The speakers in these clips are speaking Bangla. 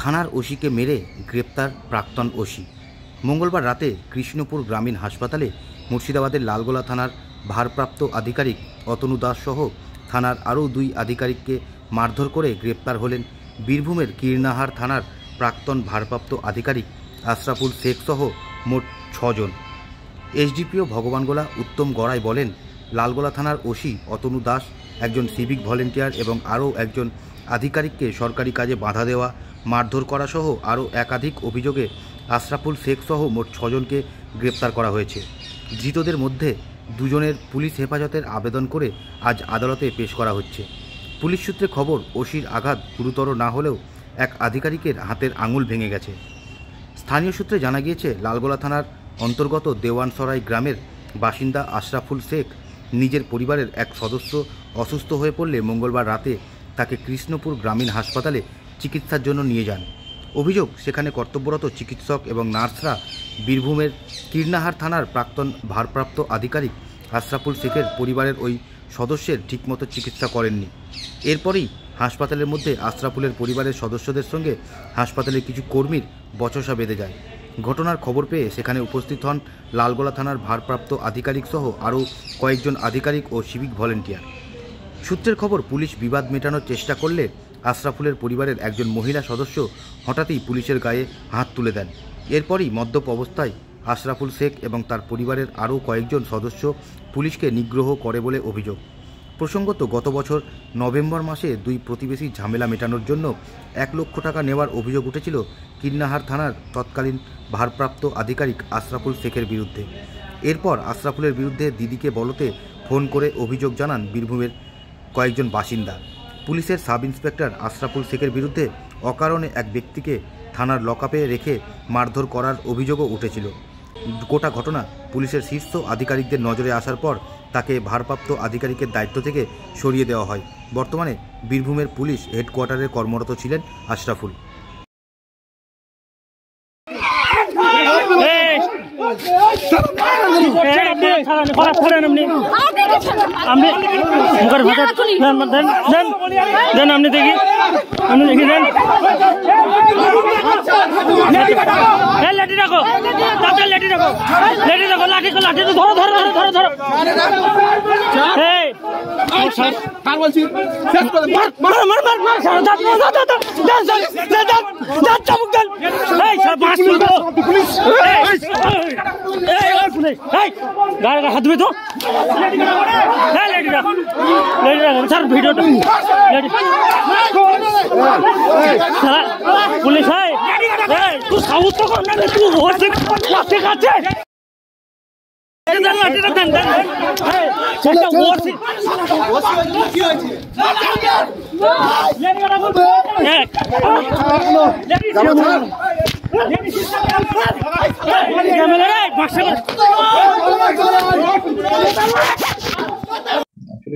থানার ওসিকে মেরে গ্রেপ্তার প্রাক্তন ওসি। মঙ্গলবার রাতে কৃষ্ণপুর গ্রামীণ হাসপাতালে মুর্শিদাবাদের লালগোলা থানার ভারপ্রাপ্ত আধিকারিক অতনু দাস সহ থানার আরও 2 আধিকারিককে মারধর করে গ্রেপ্তার হলেন বীরভূমের কীর্ণাহার থানার প্রাক্তন ভারপ্রাপ্ত আধিকারিক আশরাফুল শেখ সহ মোট 6 জন। এসডিপিও ভগবানগোলা উত্তম গড়াই বলেন, লালগোলা থানার ওসি অতনু দাস একজন সিভিক ভলেন্টিয়ার এবং আরও একজন আধিকারিককে সরকারি কাজে বাধা দেওয়া, মারধর করা সহ আরও একাধিক অভিযোগে আশরাফুল শেখ সহ মোট 6 জনকে গ্রেপ্তার করা হয়েছে। ধৃতদের মধ্যে 2 জনের পুলিশ হেফাজতের আবেদন করে আজ আদালতে পেশ করা হচ্ছে। পুলিশ সূত্রে খবর, ওসির আঘাত গুরুতর না হলেও এক আধিকারিকের হাতের আঙুল ভেঙে গেছে। স্থানীয় সূত্রে জানা গিয়েছে, লালগোলা থানার অন্তর্গত দেওয়ানসরাই গ্রামের বাসিন্দা আশরাফুল শেখ নিজের পরিবারের এক সদস্য অসুস্থ হয়ে পড়লে মঙ্গলবার রাতে তাকে কৃষ্ণপুর গ্রামীণ হাসপাতালে চিকিৎসার জন্য নিয়ে যান। অভিযোগ, সেখানে কর্তব্যরত চিকিৎসক এবং নার্সরা বীরভূমের কীর্ণাহার থানার প্রাক্তন ভারপ্রাপ্ত আধিকারিক আশরাফুল শেখের পরিবারের ওই সদস্যের ঠিকমতো চিকিৎসা করেননি। এরপরেই হাসপাতালের মধ্যে আশরাফুলের পরিবারের সদস্যদের সঙ্গে হাসপাতালের কিছু কর্মীর বচসা বেঁধে যায়। ঘটনার খবর পেয়ে সেখানে উপস্থিত হন লালগোলা থানার ভারপ্রাপ্ত আধিকারিক সহ আরও কয়েকজন আধিকারিক ও সিভিক ভলেন্টিয়ার। সূত্রের খবর, পুলিশ বিবাদ মেটানোর চেষ্টা করলে আশরাফুলের পরিবারের একজন মহিলা সদস্য হঠাৎই পুলিশের গায়ে হাত তুলে দেন। এরপরই মদ্যপ অবস্থায় আশরাফুল শেখ এবং তার পরিবারের আরও কয়েকজন সদস্য পুলিশকে নিগ্রহ করে বলে অভিযোগ। প্রসঙ্গত, গত বছর নভেম্বর মাসে 2 প্রতিবেশী ঝামেলা মেটানোর জন্য 1 লক্ষ টাকা নেওয়ার অভিযোগ উঠেছিল কীর্ণাহার থানার তৎকালীন ভারপ্রাপ্ত আধিকারিক আশরাফুল শেখের বিরুদ্ধে। এরপর আশরাফুলের বিরুদ্ধে দিদিকে বলতে ফোন করে অভিযোগ জানান বীরভূমের কয়েকজন বাসিন্দা। পুলিশের সাব ইন্সপেক্টর আশরাফুল শেখের বিরুদ্ধে অকারণে এক ব্যক্তিকে থানার লকআপে রেখে মারধর করার অভিযোগও উঠেছিল। গোটা ঘটনা পুলিশের শীর্ষ আধিকারিকদের নজরে আসার পর তাকে ভারপ্রাপ্ত আধিকারিকের দায়িত্ব থেকে সরিয়ে দেওয়া হয়। বর্তমানে বীরভূমের পুলিশ হেডকোয়ার্টারে কর্মরত ছিলেন আশরাফুল। হাত ধুবে তো স্যার ভিডিওটা পুলিশ তুই সাউথ তো কর না, তুই আছে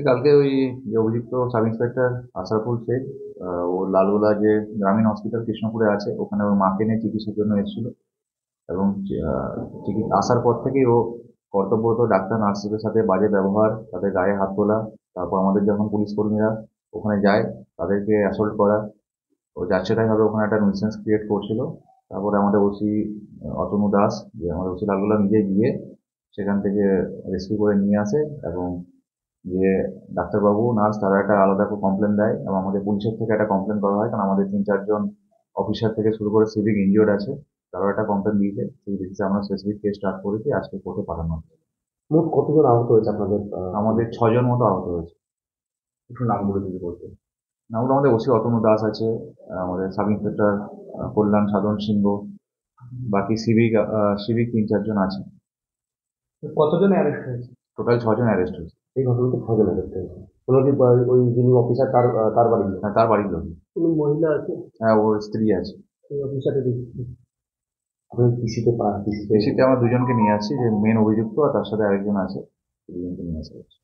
কালকে ওই যে অভিযুক্ত সাব ইন্সপেক্টর আশরাফুল শেখ, ও লালগোলা যে গ্রামীণ হসপিটাল কৃষ্ণপুরে আছে, ওখানে ওর মাকে নিয়ে চিকিৎসার জন্য এসেছিল এবং আসার পর থেকেই ও কর্তব্যরত ডাক্তার নার্সদের সাথে বাজে ব্যবহার, তাদের গায়ে হাত তোলা, তারপর আমাদের যখন পুলিশ কর্মীরা ওখানে যায় তাদেরকে অ্যাসল্ট করা, ও যাচ্ছে তাইভাবে ওখানে একটা নিউসেন্স ক্রিয়েট করছিল। তারপরে আমাদের ওসি অতনু দাস, যে আমাদের ওসি লালগোলা, নিজে গিয়ে সেখান থেকে রেস্কিউ করে নিয়ে আসে এবং যে ডাক্তারবাবু নার্স তারা একটা আলাদা কমপ্লেন দেয় এবং আমাদের পুলিশের থেকে একটা কমপ্লেন করা হয়, কারণ আমাদের 3-4 জন অফিসার থেকে শুরু করে সিভিক ইনজিওর্ড আছে, তারাও একটা কমপ্লেন দিয়েছে। সেই বেসিসে আমরা স্পেসিফিক কেস স্টার্ট করেছি, আজকে কোর্টে পাঠানো হচ্ছে। মোট কতজন আহত হয়েছে আপনাদের? আমাদের 6 জন মতো আহত হয়েছে। একটু নামগুলো যদি বলতে। নামগুলো আমাদের ওসি অতনু দাস আছে, আমাদের সাব ইন্সপেক্টর কল্যাণ সাধন সিংহ, বাকি সিভিক 3-4 জন আছে। কতজন অ্যারেস্ট হয়েছে? টোটাল 6 জন অ্যারেস্ট হয়েছে। এই ঘটনাতে 6 জন অ্যারেস্ট হয়েছে। কোনো কি ওই যিনি অফিসার তার বাড়ির লোক? হ্যাঁ, তার বাড়ির লোক। কোনো মহিলা আছে? হ্যাঁ, ওর স্ত্রী আছে। এই অফিসারের আপনি পিসিতে আমরা 2 জনকে নিয়ে আসছি, যে মেন অভিযুক্ত আর তার সাথে আরেকজন আছে, 2 জনকে নিয়ে আসা হচ্ছে।